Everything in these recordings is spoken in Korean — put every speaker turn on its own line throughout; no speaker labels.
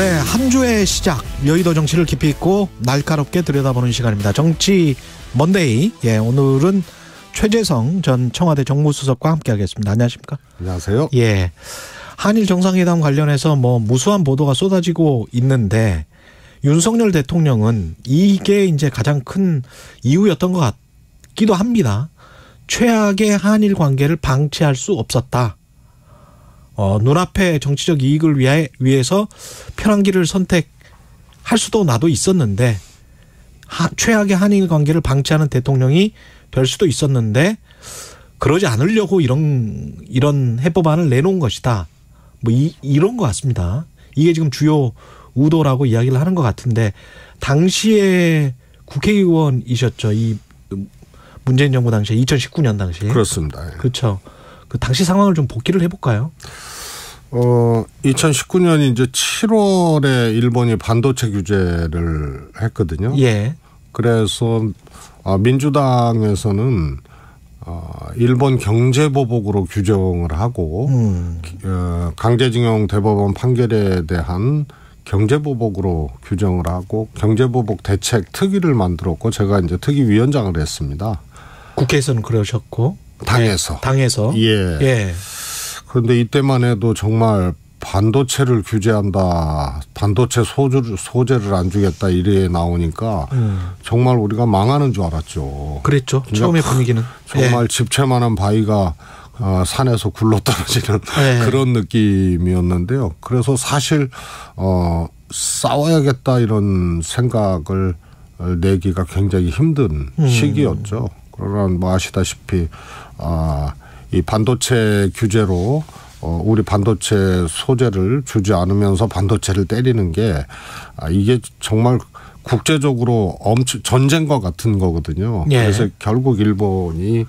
네, 한 주의 시작, 여의도 정치를 깊이 있고 날카롭게 들여다보는 시간입니다. 정치 먼데이. 예, 오늘은 최재성 전 청와대 정무수석과 함께하겠습니다. 안녕하십니까?
안녕하세요.
예, 한일 정상회담 관련해서 무수한 보도가 쏟아지고 있는데 윤석열 대통령은 이게 이제 가장 큰 이유였던 것 같기도 합니다. 최악의 한일 관계를 방치할 수 없었다. 눈앞의 정치적 이익을 위해서 편한 길을 선택할 수도 나도 있었는데 최악의 한일 관계를 방치하는 대통령이 될 수도 있었는데 그러지 않으려고 이런 해법안을 내놓은 것이다. 이런 것 같습니다. 이게 지금 주요 의도라고 이야기를 하는 것 같은데 당시에 국회의원이셨죠. 이 문재인 정부 당시에 2019년 당시에.
그렇습니다. 예.
그렇죠. 그 당시 상황을 좀 복기를 해볼까요?
2019년 이제 7월에 일본이 반도체 규제를 했거든요.
예.
그래서 민주당에서는 일본 경제보복으로 규정을 하고 강제징용 대법원 판결에 대한 경제보복으로 규정을 하고 경제보복 대책 특위를 만들었고 제가 이제 특위위원장을 했습니다.
국회에서는 그러셨고
당에서.
예. 예.
그런데 이때만 해도 정말 반도체를 규제한다, 반도체 소재를 안 주겠다 이래 나오니까 정말 우리가 망하는 줄 알았죠.
그랬죠. 처음에 분위기는.
정말
예.
집채만한 바위가 산에서 굴러떨어지는
예.
그런 느낌이었는데요. 그래서 사실 싸워야겠다 이런 생각을 내기가 굉장히 힘든 시기였죠. 그러나 아시다시피 이 반도체 규제로 우리 반도체 소재를 주지 않으면서 반도체를 때리는 게 이게 정말 국제적으로 전쟁과 같은 거거든요.
예.
그래서 결국 일본이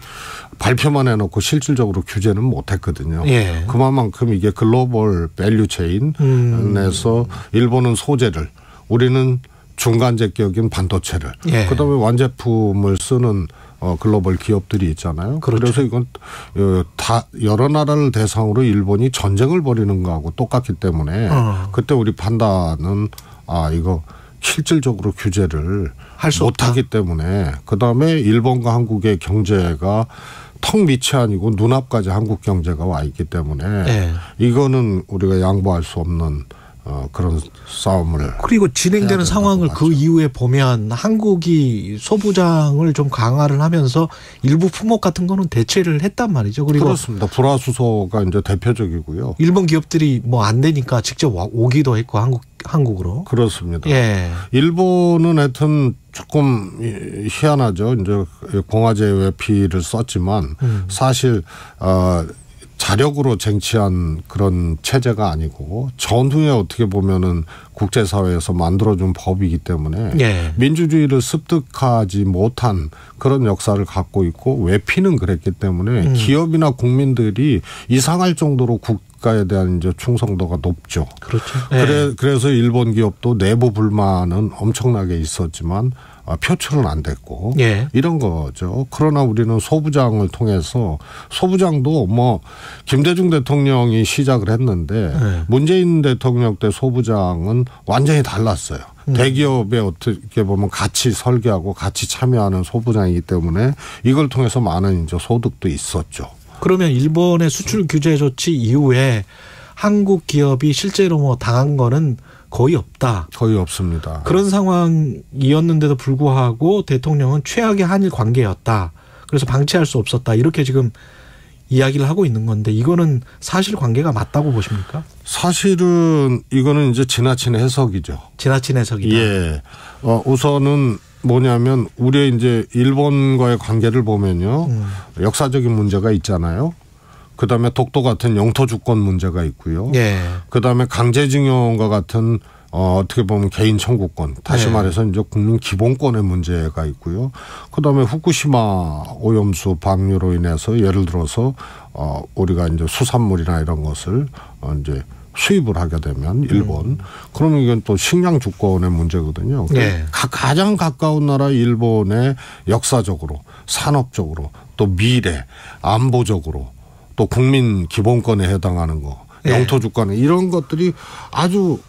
발표만 해놓고 실질적으로 규제는 못했거든요.
예.
그만큼 이게 글로벌 밸류 체인에서 일본은 소재를 우리는 중간 제격인 반도체를
예.
그다음에 완제품을 쓰는 글로벌 기업들이 있잖아요.
그렇죠.
그래서 이건 다 여러 나라를 대상으로 일본이 전쟁을 벌이는 거하고 똑같기 때문에 그때 우리 판단은 이거 실질적으로 규제를 할 수 못하기 때문에 그다음에 일본과 한국의 경제가 턱 밑이 아니고 눈앞까지 한국 경제가 와 있기 때문에 네. 이거는 우리가 양보할 수 없는 그런 싸움을.
그리고 진행되는 상황을 그 이후에 보면 한국이 소부장을 좀 강화를 하면서 일부 품목 같은 거는 대체를 했단 말이죠. 그리고
그렇습니다. 불화수소가 이제 대표적이고요.
일본 기업들이 안 되니까 직접 오기도 했고 한국으로.
그렇습니다.
예.
일본은 하여튼 조금 희한하죠. 이제 공화제 외피를 썼지만 사실 자력으로 쟁취한 그런 체제가 아니고 전후에 어떻게 보면은 국제사회에서 만들어준 법이기 때문에 예. 민주주의를 습득하지 못한 그런 역사를 갖고 있고 외피는 그랬기 때문에 기업이나 국민들이 이상할 정도로 국가에 대한 이제 충성도가 높죠.
그렇죠.
그래서 일본 기업도 내부 불만은 엄청나게 있었지만 표출은 안 됐고 예. 이런 거죠. 그러나 우리는 소부장을 통해서 소부장도 김대중 대통령이 시작을 했는데 예. 문재인 대통령 때 소부장은 완전히 달랐어요. 대기업에 어떻게 보면 같이 설계하고 같이 참여하는 소부장이기 때문에 이걸 통해서 많은 이제 소득도 있었죠.
그러면 일본의 수출 규제 조치 이후에 한국 기업이 실제로 당한 거는 거의 없다.
거의 없습니다.
그런 상황이었는데도 불구하고 대통령은 최악의 한일 관계였다. 그래서 방치할 수 없었다. 이렇게 지금 이야기를 하고 있는 건데 이거는 사실 관계가 맞다고 보십니까?
사실은 이거는 이제 지나친 해석이죠.
지나친 해석이다.
예. 우선은 뭐냐면 우리의 이제 일본과의 관계를 보면요. 역사적인 문제가 있잖아요. 그다음에 독도 같은 영토 주권 문제가 있고요. 예. 그다음에 강제징용과 같은 어떻게 보면 개인 청구권, 다시 말해서 이제 국민 기본권의 문제가 있고요. 그다음에 후쿠시마 오염수 방류로 인해서 예를 들어서 우리가 이제 수산물이나 이런 것을 이제 수입을 하게 되면 일본 그러면 이건 또 식량 주권의 문제거든요. 네. 가장 가까운 나라 일본의 역사적으로 산업적으로 또 미래 안보적으로 또 국민 기본권에 해당하는 거 예. 영토 주권 이런 것들이 아주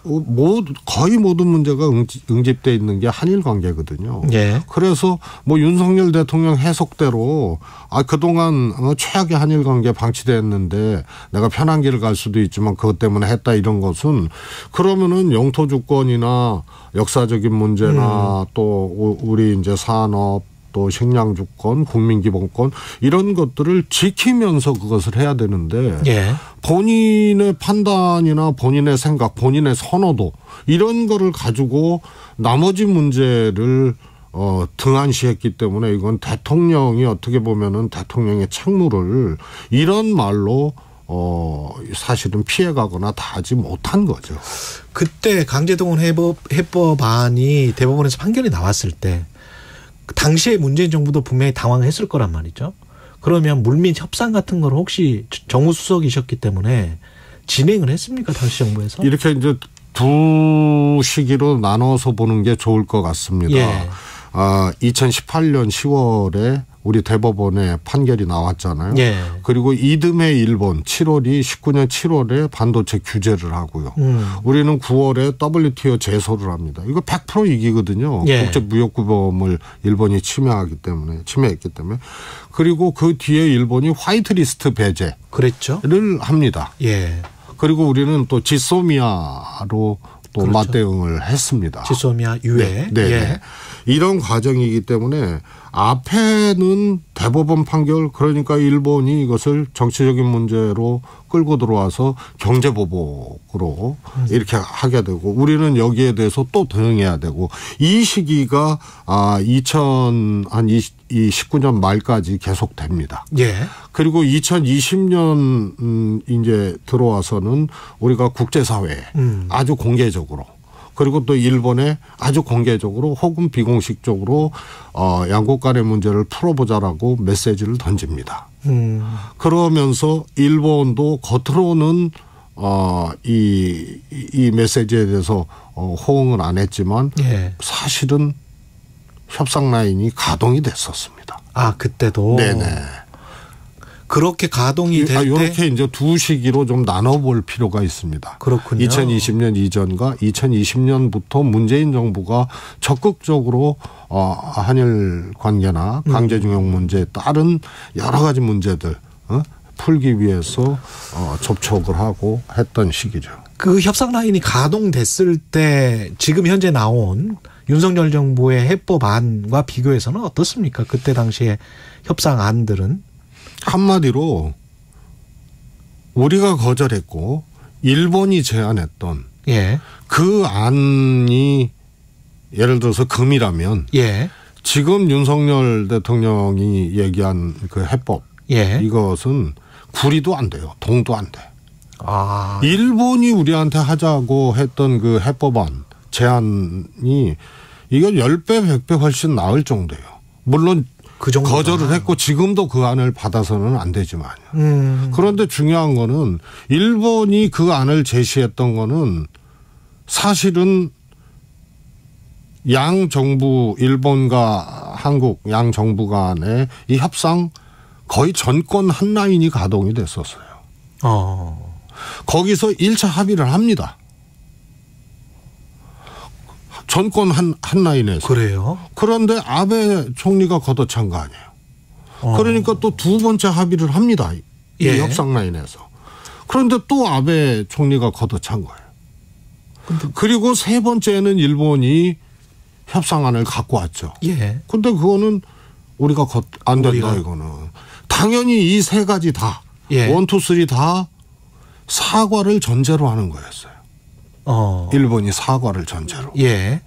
거의 모든 문제가 응집돼 있는 게 한일 관계거든요.
예.
그래서 뭐 윤석열 대통령 해석대로 그동안 최악의 한일 관계 방치됐는데 내가 편한 길을 갈 수도 있지만 그것 때문에 했다 이런 것은 그러면은 영토 주권이나 역사적인 문제나 또 우리 이제 산업 또 식량 주권, 국민 기본권 이런 것들을 지키면서 그것을 해야 되는데
예.
본인의 판단이나 본인의 생각, 본인의 선호도 이런 거를 가지고 나머지 문제를 등한시했기 때문에 이건 대통령이 어떻게 보면은 대통령의 책무를 이런 말로 사실은 피해가거나 다 하지 못한 거죠.
그때 강제동원 해법안이 대법원에서 판결이 나왔을 때 당시에 문재인 정부도 분명히 당황했을 거란 말이죠. 그러면 물밑 협상 같은 걸 혹시 정무수석이셨기 때문에 진행을 했습니까? 당시 정부에서?
이렇게 이제 두 시기로 나눠서 보는 게 좋을 것 같습니다.
예.
2018년 10월에 우리 대법원에 판결이 나왔잖아요.
예.
그리고 이듬해 일본 19년 7월에 반도체 규제를 하고요. 우리는 9월에 WTO 제소를 합니다. 이거 100% 이기거든요.
예.
국제무역구범을 일본이 침해했기 때문에. 그리고 그 뒤에 일본이 화이트리스트 배제를
그랬죠.
합니다.
예.
그리고 우리는 또 지소미아로 또
그렇죠.
맞대응을 했습니다.
지소미아 유예.
네.
예.
이런 과정이기 때문에 앞에는 대법원 판결 그러니까 일본이 이것을 정치적인 문제로 끌고 들어와서 경제보복으로 이렇게 하게 되고 우리는 여기에 대해서 또 대응해야 되고 이 시기가 2019년 말까지 계속됩니다.
예.
그리고 2020년 이제 들어와서는 우리가 국제사회에 아주 공개적으로 그리고 또 일본에 아주 공개적으로 혹은 비공식적으로 양국 간의 문제를 풀어보자라고 메시지를 던집니다. 그러면서 일본도 겉으로는 이 메시지에 대해서 호응을 안 했지만
예.
사실은 협상 라인이 가동이 됐었습니다.
그때도.
네네.
그렇게 가동이 될 때
이렇게 이제 두 시기로 좀 나눠볼 필요가 있습니다.
그렇군요.
2020년 이전과 2020년부터 문재인 정부가 적극적으로 한일 관계나 강제징용 문제에 따른 여러 가지 문제들 풀기 위해서 접촉을 하고 했던 시기죠.
그 협상 라인이 가동됐을 때 지금 현재 나온 윤석열 정부의 해법안과 비교해서는 어떻습니까? 그때 당시에 협상안들은.
한마디로 우리가 거절했고 일본이 제안했던
예.
그 안이 예를 들어서 금이라면
예.
지금 윤석열 대통령이 얘기한 그 해법
예.
이것은 구리도 안 돼요. 동도 안 돼.
일본이
우리한테 하자고 했던 그 해법안 제안이 이건 10배 100배 훨씬 나을 정도예요. 물론
그 정도가.
거절을 했고 지금도 그 안을 받아서는 안 되지만요. 그런데 중요한 거는 일본이 그 안을 제시했던 거는 사실은 양 정부 일본과 한국 양 정부 간의 이 협상 거의 전권 한 라인이 가동이 됐었어요. 거기서 1차 합의를 합니다. 전권 한 라인에서.
그래요?
그런데 아베 총리가 걷어찬 거 아니에요. 그러니까 또 두 번째 합의를 합니다. 이
예.
협상 라인에서. 그런데 또 아베 총리가 걷어찬 거예요. 그리고 세 번째는 일본이 협상안을 갖고 왔죠.
예.
근데 그거는 우리가 안 된다 이거는. 당연히 이 세 가지 다.
예.
1, 2, 3 다 사과를 전제로 하는 거였어요. 일본이 사과를 전제로.
예.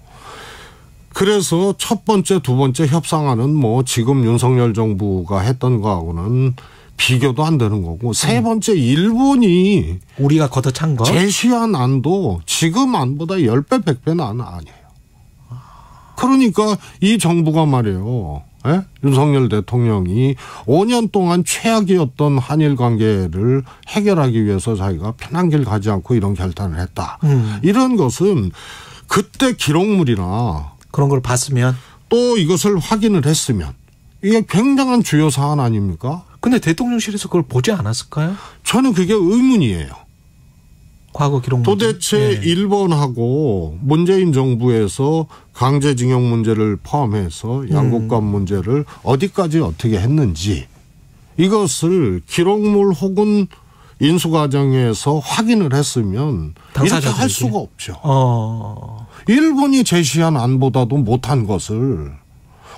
그래서 첫 번째, 두 번째 협상안은 뭐 지금 윤석열 정부가 했던 거하고는 비교도 안 되는 거고 세 번째 일본이
우리가 걷어찬 거
제시한 안도 지금 안보다 10배, 100배는 아니에요. 그러니까 이 정부가 말이에요. 예? 윤석열 대통령이 5년 동안 최악이었던 한일 관계를 해결하기 위해서 자기가 편한 길 가지 않고 이런 결단을 했다. 이런 것은 그때 기록물이나
그런 걸 봤으면
또 이것을 확인을 했으면 이게 굉장한 주요 사안 아닙니까?
근데 대통령실에서 그걸 보지 않았을까요?
저는 그게 의문이에요.
과거 기록 문제.
도대체 일본하고 문재인 정부에서 강제징용 문제를 포함해서 양국간 문제를 어디까지 어떻게 했는지 이것을 기록물 혹은 인수 과정에서 확인을 했으면 이렇게 할 수가 없죠. 일본이 제시한 안보다도 못한 것을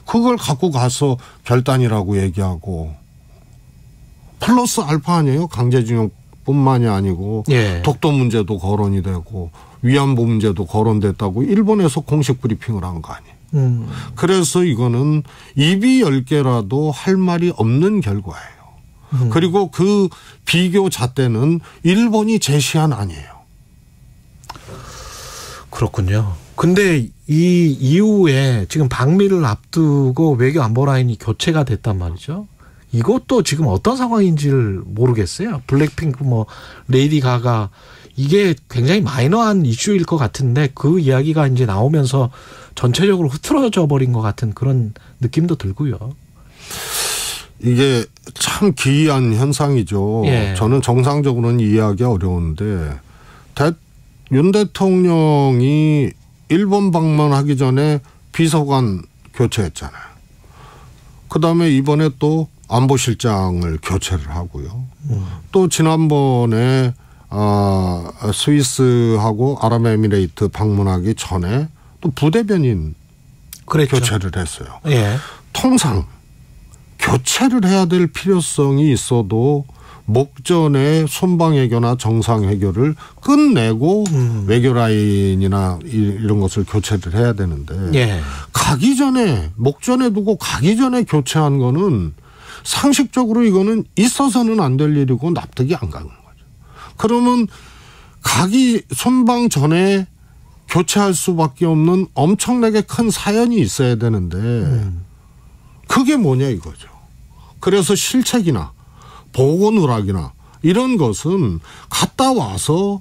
그걸 갖고 가서 결단이라고 얘기하고 플러스 알파 아니에요? 강제징용뿐만이 아니고 독도 문제도 거론이 되고 위안부 문제도 거론됐다고 일본에서 공식 브리핑을 한 거 아니에요. 그래서 이거는 입이 10개라도 할 말이 없는 결과예요. 그리고 그 비교 잣대는 일본이 제시한 아니에요.
그렇군요. 근데 이 이후에 지금 방미를 앞두고 외교 안보 라인이 교체가 됐단 말이죠. 이것도 지금 어떤 상황인지를 모르겠어요. 블랙핑크 뭐 레이디 가가 이게 굉장히 마이너한 이슈일 것 같은데 그 이야기가 이제 나오면서 전체적으로 흐트러져 버린 것 같은 그런 느낌도 들고요.
이게 참 기이한 현상이죠. 저는 정상적으로는 이해하기 어려운데 윤 대통령이 일본 방문하기 전에 비서관 교체했잖아요. 그다음에 이번에 또 안보실장을 교체를 하고요. 또 지난번에 스위스하고 아랍에미레이트 방문하기 전에 또 부대변인 교체를 했어요. 통상 교체를 해야 될 필요성이 있어도 목전에 손방외교나 정상외교를 끝내고 외교라인이나 이런 것을 교체를 해야 되는데 가기 전에 목전에 두고 가기 전에 교체한 거는 상식적으로 이거는 있어서는 안 될 일이고 납득이 안 가는 거죠. 그러면 가기 손방 전에 교체할 수밖에 없는 엄청나게 큰 사연이 있어야 되는데 그게 뭐냐 이거죠. 그래서 실책이나 보고 누락이나 이런 것은 갔다 와서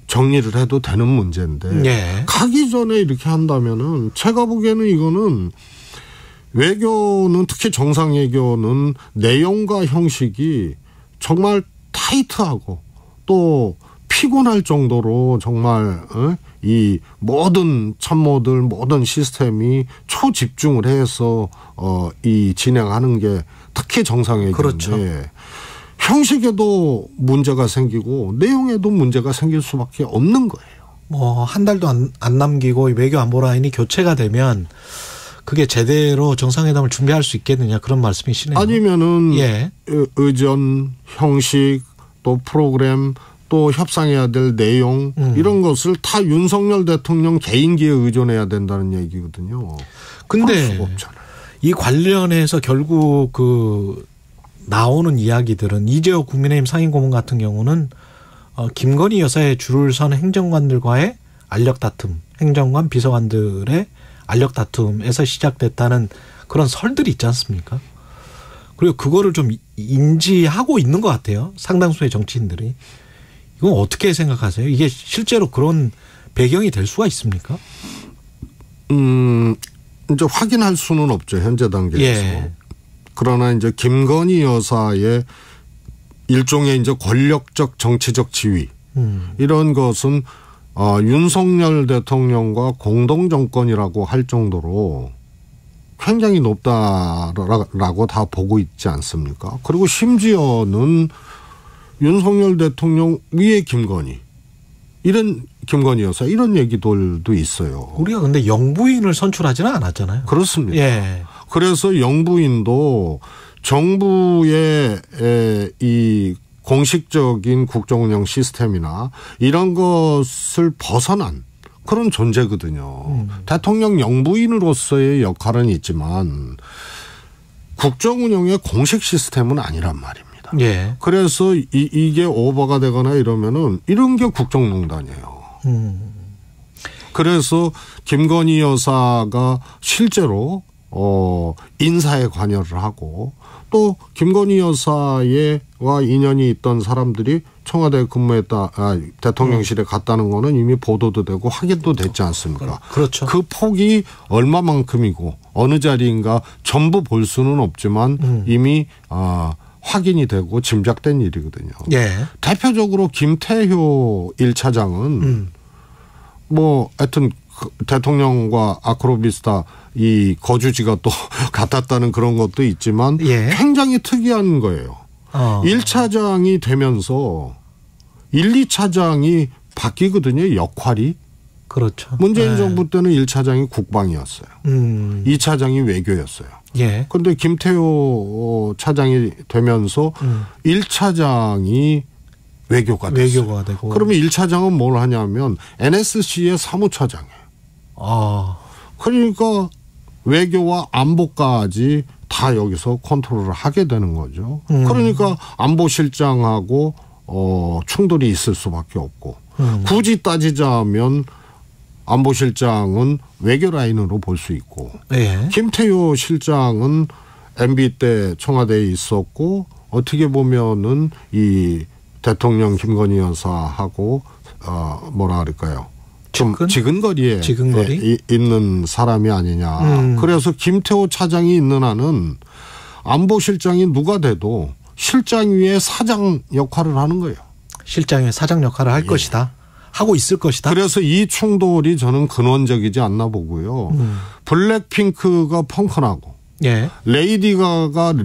정리를 해도 되는 문제인데 가기 전에 이렇게 한다면은 제가 보기에는 이거는 외교는 특히 정상외교는 내용과 형식이 정말 타이트하고 또 피곤할 정도로 정말 이 모든 참모들 모든 시스템이 초집중을 해서 이 진행하는 게 특히 정상외교인데
그렇죠.
형식에도 문제가 생기고 내용에도 문제가 생길 수밖에 없는 거예요.
뭐 한 달도 안 남기고 외교 안보 라인이 교체가 되면 그게 제대로 정상회담을 준비할 수 있겠느냐 그런 말씀이시네요.
아니면은 의전, 형식, 또 프로그램, 또 협상해야 될 내용 이런 것을 다 윤석열 대통령 개인기에 의존해야 된다는 얘기거든요.
근데 이 관련해서 결국 그 나오는 이야기들은 이재호 국민의힘 상임고문 같은 경우는 김건희 여사의 줄을 선 행정관들과의 알력 다툼, 행정관 비서관들의 알력 다툼에서 시작됐다는 그런 설들이 있지 않습니까? 그리고 그거를 좀 인지하고 있는 것 같아요. 상당수의 정치인들이. 이건 어떻게 생각하세요? 이게 실제로 그런 배경이 될 수가 있습니까?
이제 확인할 수는 없죠. 현재 단계에서. 그러나 이제 김건희 여사의 일종의 이제 권력적 정치적 지위 이런 것은 윤석열 대통령과 공동정권이라고 할 정도로 굉장히 높다라고 다 보고 있지 않습니까? 그리고 심지어는 윤석열 대통령 위에 김건희 이런 김건희 여사 이런 얘기들도 있어요.
우리가 근데 영부인을 선출하지는 않았잖아요.
그렇습니다. 그래서 영부인도 정부의 이 공식적인 국정운영 시스템이나 이런 것을 벗어난 그런 존재거든요. 대통령 영부인으로서의 역할은 있지만 국정운영의 공식 시스템은 아니란 말입니다. 그래서 이게 오버가 되거나 이러면은 이런 게 국정농단이에요. 그래서 김건희 여사가 실제로 인사에 관여를 하고 또 김건희 여사와 인연이 있던 사람들이 청와대에 근무했다, 대통령실에 갔다는 거는 이미 보도도 되고 확인도 됐지 않습니까?
그렇죠.
그 폭이 얼마만큼이고 어느 자리인가 전부 볼 수는 없지만 이미 확인이 되고 짐작된 일이거든요.
예.
대표적으로 김태효 1차장은 뭐 하여튼 대통령과 아크로비스타 이 거주지가 또 같았다는 그런 것도 있지만
예.
굉장히 특이한 거예요. 1차장이 되면서 1, 2차장이 바뀌거든요. 역할이.
그렇죠.
문재인 정부 때는 1차장이 국방이었어요. 2차장이 외교였어요.
예.
그런데 김태효 차장이 되면서 1차장이 외교가 됐어요.
외교가 되고.
그러면 1차장은 뭘 하냐면 NSC의 사무처장이에요. 그러니까 외교와 안보까지 다 여기서 컨트롤을 하게 되는 거죠. 그러니까 안보실장하고 충돌이 있을 수밖에 없고 굳이 따지자면 안보실장은 외교 라인으로 볼 수 있고
예.
김태효 실장은 MB 때 청와대에 있었고 어떻게 보면은 이 대통령 김건희 여사하고 뭐라 그럴까요? 좀 지근거리에 있는 사람이 아니냐. 그래서 김태호 차장이 있는 한은 안보실장이 누가 돼도 실장 위에 사장 역할을 하는 거예요.
실장 위에 사장 역할을 할 것이다. 하고 있을 것이다.
그래서 이 충돌이 저는 근원적이지 않나 보고요. 블랙핑크가 펑크나고
예.
레이디 가가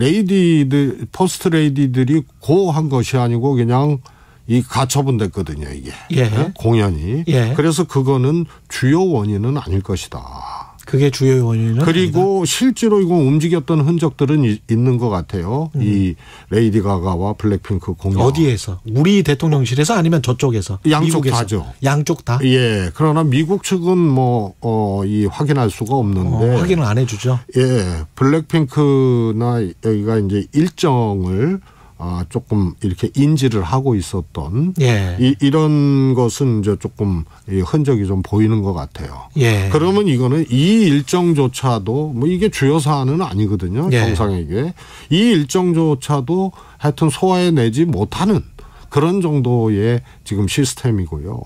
퍼스트 레이디들이 고한 것이 아니고 그냥 이 가처분됐거든요, 이게.
예.
공연이.
예.
그래서 그거는 주요 원인은 아닐 것이다.
그게 주요 원인은
그리고
아니다.
실제로 이거 움직였던 흔적들은 있는 것 같아요. 이 레이디 가가와 블랙핑크 공연.
어디에서? 우리 대통령실에서 아니면 저쪽에서?
양쪽
미국에서?
다죠.
양쪽 다?
예. 그러나 미국 측은 이 확인할 수가 없는데.
확인을 안 해주죠.
예. 블랙핑크나 여기가 이제 일정을 조금 이렇게 인지를 하고 있었던
예.
이런 것은 이제 조금 흔적이 좀 보이는 것 같아요.
예.
그러면 이거는 이 일정조차도 뭐 이게 주요 사안은 아니거든요.
예.
정상에게. 이 일정조차도 하여튼 소화해내지 못하는 그런 정도의 지금 시스템이고요.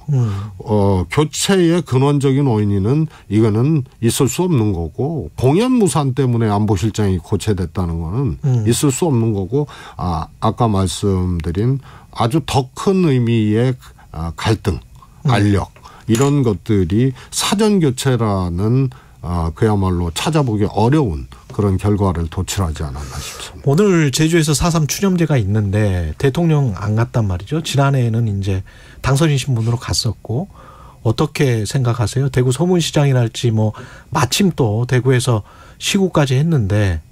교체의 근원적인 원인은 이거는 있을 수 없는 거고 공연무산 때문에 안보실장이 교체됐다는 거는 있을 수 없는 거고 아까 말씀드린 아주 더 큰 의미의 갈등, 알력 이런 것들이 사전교체라는 그야말로 찾아보기 어려운 그런 결과를 도출하지 않았나 싶습니다.
오늘 제주에서 4.3 추념제가 있는데 대통령 안 갔단 말이죠. 지난해에는 이제 당선인 신분으로 갔었고 어떻게 생각하세요? 대구 서문시장이랄지 뭐 마침 또 대구에서 시구까지 했는데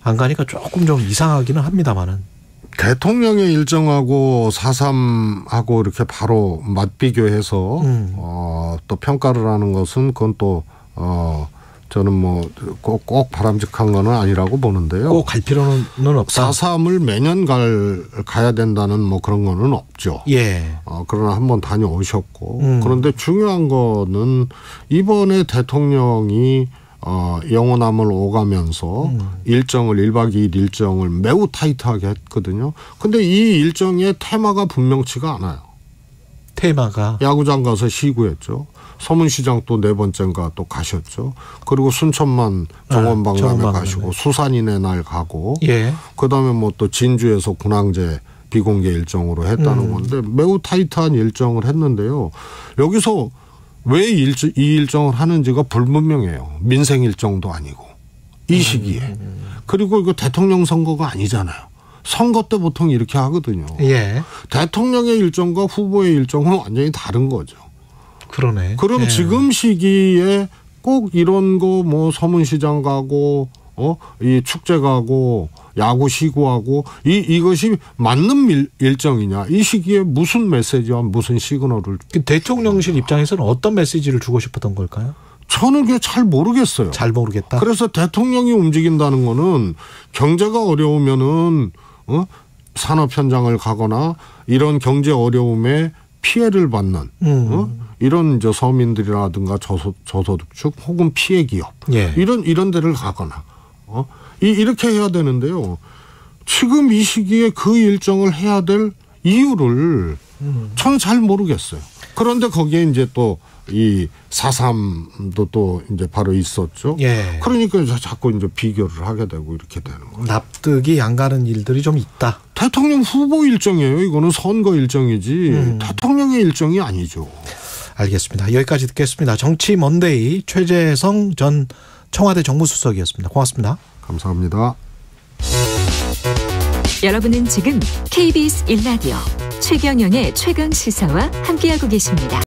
안 가니까 조금 좀 이상하기는 합니다만은.
대통령의 일정하고 4.3하고 이렇게 바로 맞비교해서 또 평가를 하는 것은 그건 또 저는 뭐 꼭 바람직한 건 아니라고 보는데요.
꼭 갈 필요는 없다.
4.3을 매년 가야 된다는 뭐 그런 거는 없죠.
예.
그러나 한번 다녀오셨고 그런데 중요한 거는 이번에 대통령이 영호남을 오가면서 일정을 1박 2일 일정을 매우 타이트하게 했거든요. 근데 이 일정의 테마가 분명치가 않아요.
테마가.
야구장 가서 시구했죠. 서문시장 또 4번째인가 또 가셨죠. 그리고 순천만 정원박람회 가시고 수산인의 날 가고
예.
그다음에 뭐 또 진주에서 군항제 비공개 일정으로 했다는 건데 매우 타이트한 일정을 했는데요. 여기서 왜 이 일정을 하는지가 불분명해요. 민생 일정도 아니고 이 시기에. 그리고 이거 대통령 선거가 아니잖아요. 선거 때 보통 이렇게 하거든요.
예.
대통령의 일정과 후보의 일정은 완전히 다른 거죠.
그러네.
그럼
예.
지금 시기에 꼭 이런 거 뭐 서문시장 가고 이 축제 가고 야구 시구하고 이것이 맞는 일정이냐? 이 시기에 무슨 메시지와 무슨 시그널을
대통령실 입장에서는 어떤 메시지를 주고 싶었던 걸까요?
저는 그게 잘 모르겠어요.
잘 모르겠다.
그래서 대통령이 움직인다는 거는 경제가 어려우면은 산업 현장을 가거나 이런 경제 어려움에 피해를 받는 이런 이제 서민들이라든가 저소득층 혹은 피해 기업
예.
이런 데를 가거나 이렇게 해야 되는데요. 지금 이 시기에 그 일정을 해야 될 이유를 저는 잘 모르겠어요. 그런데 거기에 이제 또 이 4.3도 또 이제 바로 있었죠.
예.
그러니까 자꾸 이제 비교를 하게 되고 이렇게 되는 거예요.
납득이 안 가는 일들이 좀 있다.
대통령 후보 일정이에요. 이거는 선거 일정이지 대통령의 일정이 아니죠.
알겠습니다. 여기까지 듣겠습니다. 정치 먼데이 최재성 전 청와대 정무수석이었습니다. 고맙습니다.
감사합니다.
여러분은 지금 KBS 1라디오 최경영의 최강시사와 함께하고 계십니다.